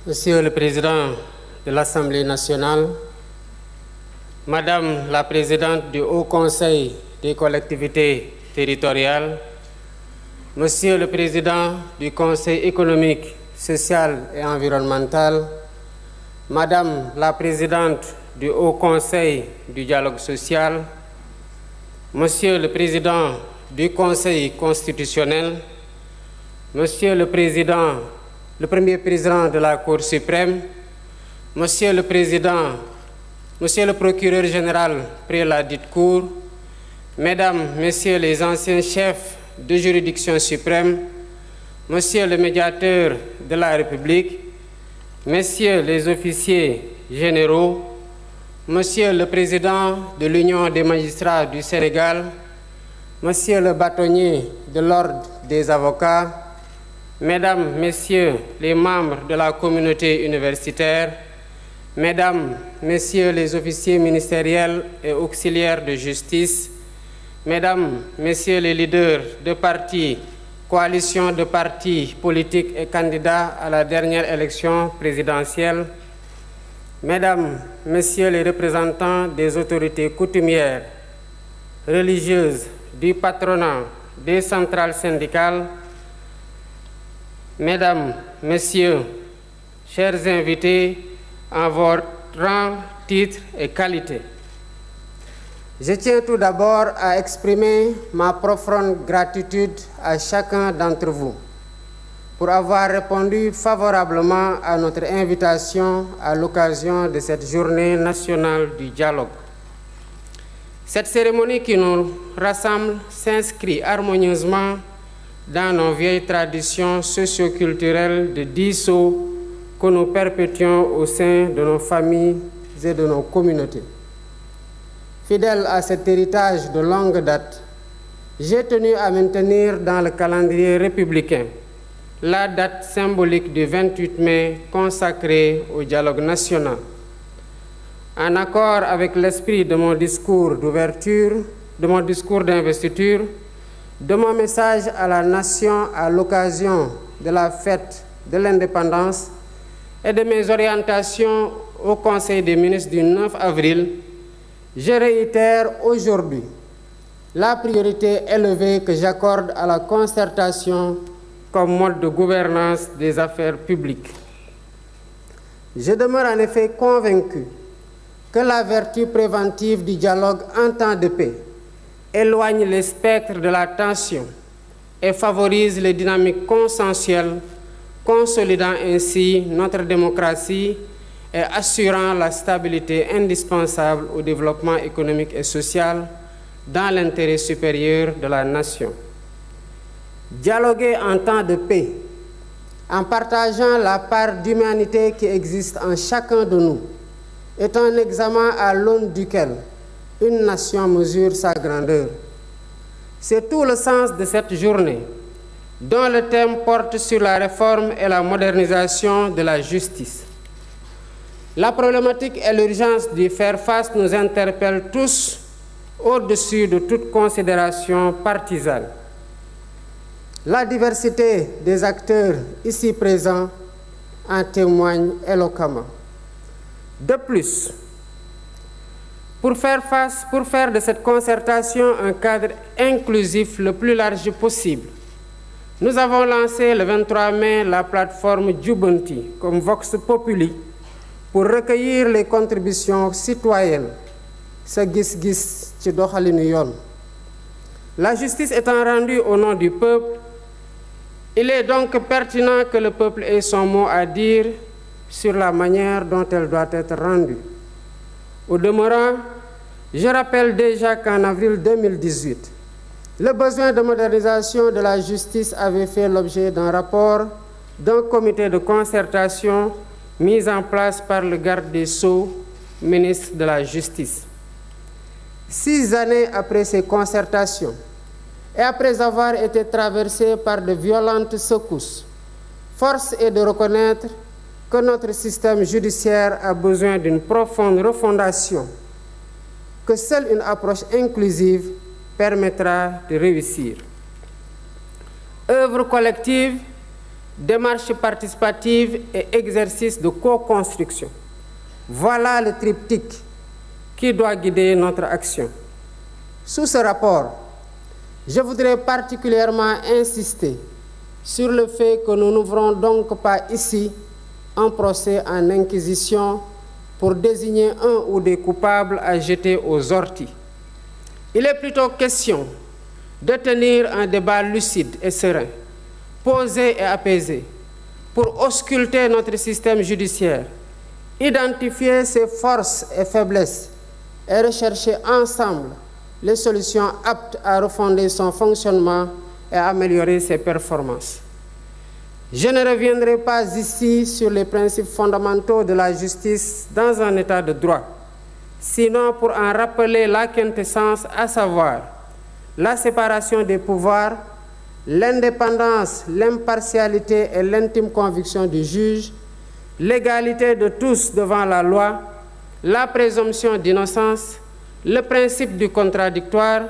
Monsieur le Président de l'Assemblée nationale, Madame la Présidente du Haut Conseil des collectivités territoriales, Monsieur le Président du Conseil économique, social et environnemental, Madame la Présidente du Haut Conseil du dialogue social, Monsieur le Président du Conseil constitutionnel, Monsieur le Premier Président de la Cour suprême, Monsieur le Procureur général près la dite Cour, Mesdames, Messieurs les anciens chefs de juridiction suprême, Monsieur le Médiateur de la République, Messieurs les officiers généraux, Monsieur le Président de l'Union des magistrats du Sénégal, Monsieur le bâtonnier de l'Ordre des avocats, Mesdames, Messieurs les membres de la communauté universitaire, Mesdames, Messieurs les officiers ministériels et auxiliaires de justice, Mesdames, Messieurs les leaders de partis, coalitions de partis politiques et candidats à la dernière élection présidentielle, Mesdames, Messieurs les représentants des autorités coutumières, religieuses, du patronat, des centrales syndicales, Mesdames, Messieurs, chers invités, en votre rang, titre et qualité. Je tiens tout d'abord à exprimer ma profonde gratitude à chacun d'entre vous pour avoir répondu favorablement à notre invitation à l'occasion de cette journée nationale du dialogue. Cette cérémonie qui nous rassemble s'inscrit harmonieusement dans nos vieilles traditions socio-culturelles de 10 sceaux que nous perpétuons au sein de nos familles et de nos communautés. Fidèle à cet héritage de longue date, j'ai tenu à maintenir dans le calendrier républicain la date symbolique du 28 mai consacrée au dialogue national. En accord avec l'esprit de mon discours d'ouverture, de mon discours d'investiture, de mon message à la nation à l'occasion de la fête de l'indépendance et de mes orientations au Conseil des ministres du 9 avril, je réitère aujourd'hui la priorité élevée que j'accorde à la concertation comme mode de gouvernance des affaires publiques. Je demeure en effet convaincu que la vertu préventive du dialogue en temps de paix éloigne les spectres de la tension et favorise les dynamiques consensuelles, consolidant ainsi notre démocratie et assurant la stabilité indispensable au développement économique et social dans l'intérêt supérieur de la nation. Dialoguer en temps de paix, en partageant la part d'humanité qui existe en chacun de nous, est un examen à l'aune duquel une nation mesure sa grandeur. C'est tout le sens de cette journée, dont le thème porte sur la réforme et la modernisation de la justice. La problématique et l'urgence d'y faire face nous interpellent tous au-dessus de toute considération partisane. La diversité des acteurs ici présents en témoigne éloquemment. De plus, pour faire de cette concertation un cadre inclusif le plus large possible, nous avons lancé le 23 mai la plateforme Jubanti comme Vox Populi pour recueillir les contributions citoyennes. Sa gis-gis ci doxalinu yoon. La justice étant rendue au nom du peuple, il est donc pertinent que le peuple ait son mot à dire sur la manière dont elle doit être rendue. Au demeurant, je rappelle déjà qu'en avril 2018, le besoin de modernisation de la justice avait fait l'objet d'un rapport d'un comité de concertation mis en place par le garde des Sceaux, ministre de la Justice. 6 années après ces concertations, et après avoir été traversé par de violentes secousses, force est de reconnaître que notre système judiciaire a besoin d'une profonde refondation, que seule une approche inclusive permettra de réussir. Œuvre collective démarche participative et exercice de co-construction. Voilà le triptyque qui doit guider notre action. Sous ce rapport, je voudrais particulièrement insister sur le fait que nous n'ouvrons donc pas ici un procès en inquisition pour désigner un ou des coupables à jeter aux orties. Il est plutôt question de tenir un débat lucide et serein, posé et apaisé, pour ausculter notre système judiciaire, identifier ses forces et faiblesses et rechercher ensemble les solutions aptes à refonder son fonctionnement et à améliorer ses performances. Je ne reviendrai pas ici sur les principes fondamentaux de la justice dans un état de droit, sinon pour en rappeler la quintessence, à savoir la séparation des pouvoirs, l'indépendance, l'impartialité et l'intime conviction du juge, l'égalité de tous devant la loi, la présomption d'innocence, le principe du contradictoire,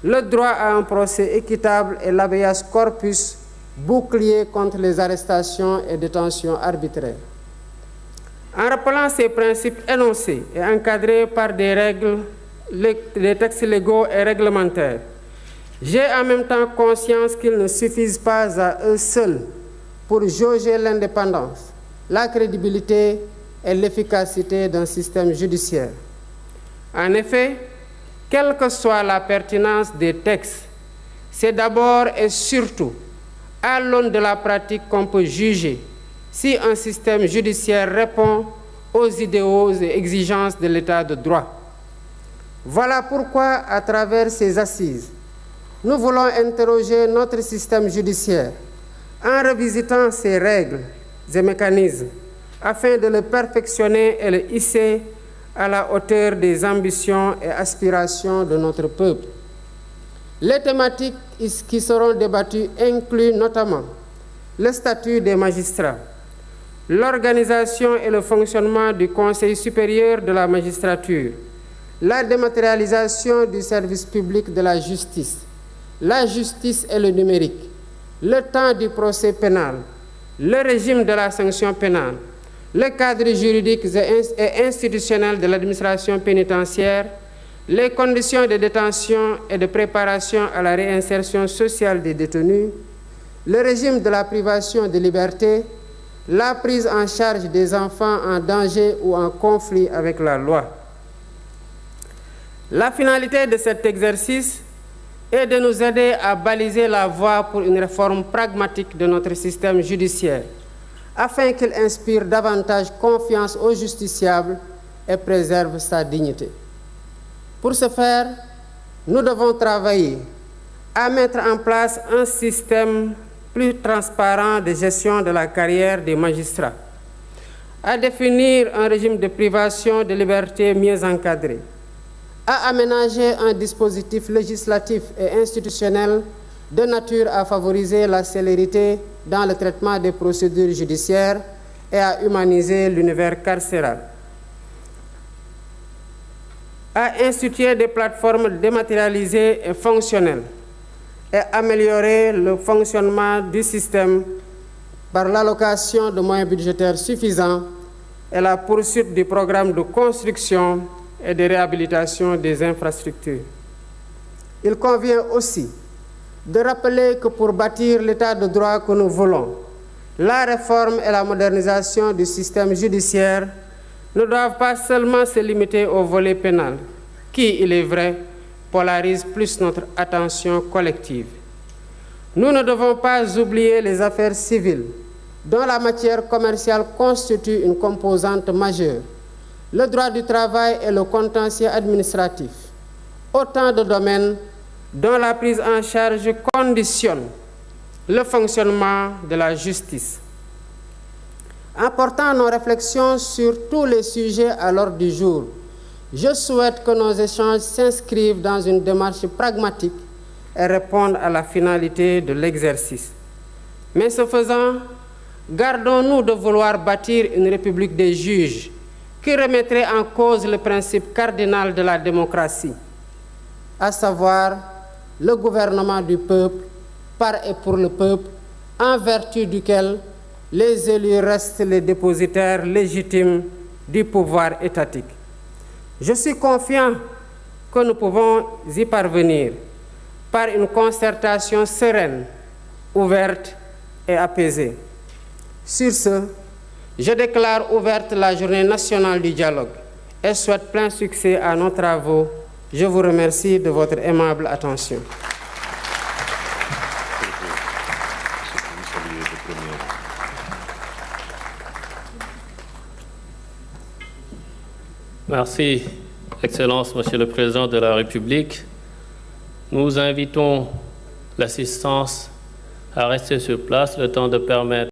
le droit à un procès équitable et l'habeas corpus, bouclier contre les arrestations et détentions arbitraires. En rappelant ces principes énoncés et encadrés par des textes légaux et réglementaires, j'ai en même temps conscience qu'ils ne suffisent pas à eux seuls pour jauger l'indépendance, la crédibilité et l'efficacité d'un système judiciaire. En effet, quelle que soit la pertinence des textes, c'est d'abord et surtout à l'aune de la pratique qu'on peut juger si un système judiciaire répond aux idéaux et exigences de l'état de droit. Voilà pourquoi, à travers ces assises, nous voulons interroger notre système judiciaire en revisitant ses règles et mécanismes afin de le perfectionner et le hisser à la hauteur des ambitions et aspirations de notre peuple. Les thématiques qui seront débattues incluent notamment le statut des magistrats, l'organisation et le fonctionnement du Conseil supérieur de la magistrature, la dématérialisation du service public de la justice et le numérique, le temps du procès pénal, le régime de la sanction pénale, le cadre juridique et institutionnel de l'administration pénitentiaire, les conditions de détention et de préparation à la réinsertion sociale des détenus, le régime de la privation de liberté, la prise en charge des enfants en danger ou en conflit avec la loi. La finalité de cet exercice est de nous aider à baliser la voie pour une réforme pragmatique de notre système judiciaire, afin qu'il inspire davantage confiance aux justiciables et préserve sa dignité. Pour ce faire, nous devons travailler à mettre en place un système plus transparent de gestion de la carrière des magistrats, à définir un régime de privation de liberté mieux encadré, à aménager un dispositif législatif et institutionnel de nature à favoriser la célérité dans le traitement des procédures judiciaires et à humaniser l'univers carcéral, à instituer des plateformes dématérialisées et fonctionnelles et améliorer le fonctionnement du système par l'allocation de moyens budgétaires suffisants et la poursuite du programme de construction et de réhabilitation des infrastructures. Il convient aussi de rappeler que pour bâtir l'état de droit que nous voulons, la réforme et la modernisation du système judiciaire ne doivent pas seulement se limiter au volet pénal, qui, il est vrai, polarise plus notre attention collective. Nous ne devons pas oublier les affaires civiles, dont la matière commerciale constitue une composante majeure, le droit du travail et le contentieux administratif, autant de domaines dont la prise en charge conditionne le fonctionnement de la justice. En portant nos réflexions sur tous les sujets à l'ordre du jour, je souhaite que nos échanges s'inscrivent dans une démarche pragmatique et répondent à la finalité de l'exercice. Mais ce faisant, gardons-nous de vouloir bâtir une république des juges qui remettrait en cause le principe cardinal de la démocratie, à savoir le gouvernement du peuple, par et pour le peuple, en vertu duquel les élus restent les dépositaires légitimes du pouvoir étatique. Je suis confiant que nous pouvons y parvenir par une concertation sereine, ouverte et apaisée. Sur ce, je déclare ouverte la Journée nationale du dialogue et souhaite plein succès à nos travaux. Je vous remercie de votre aimable attention. Merci, Excellence, Monsieur le Président de la République. Nous invitons l'assistance à rester sur place le temps de permettre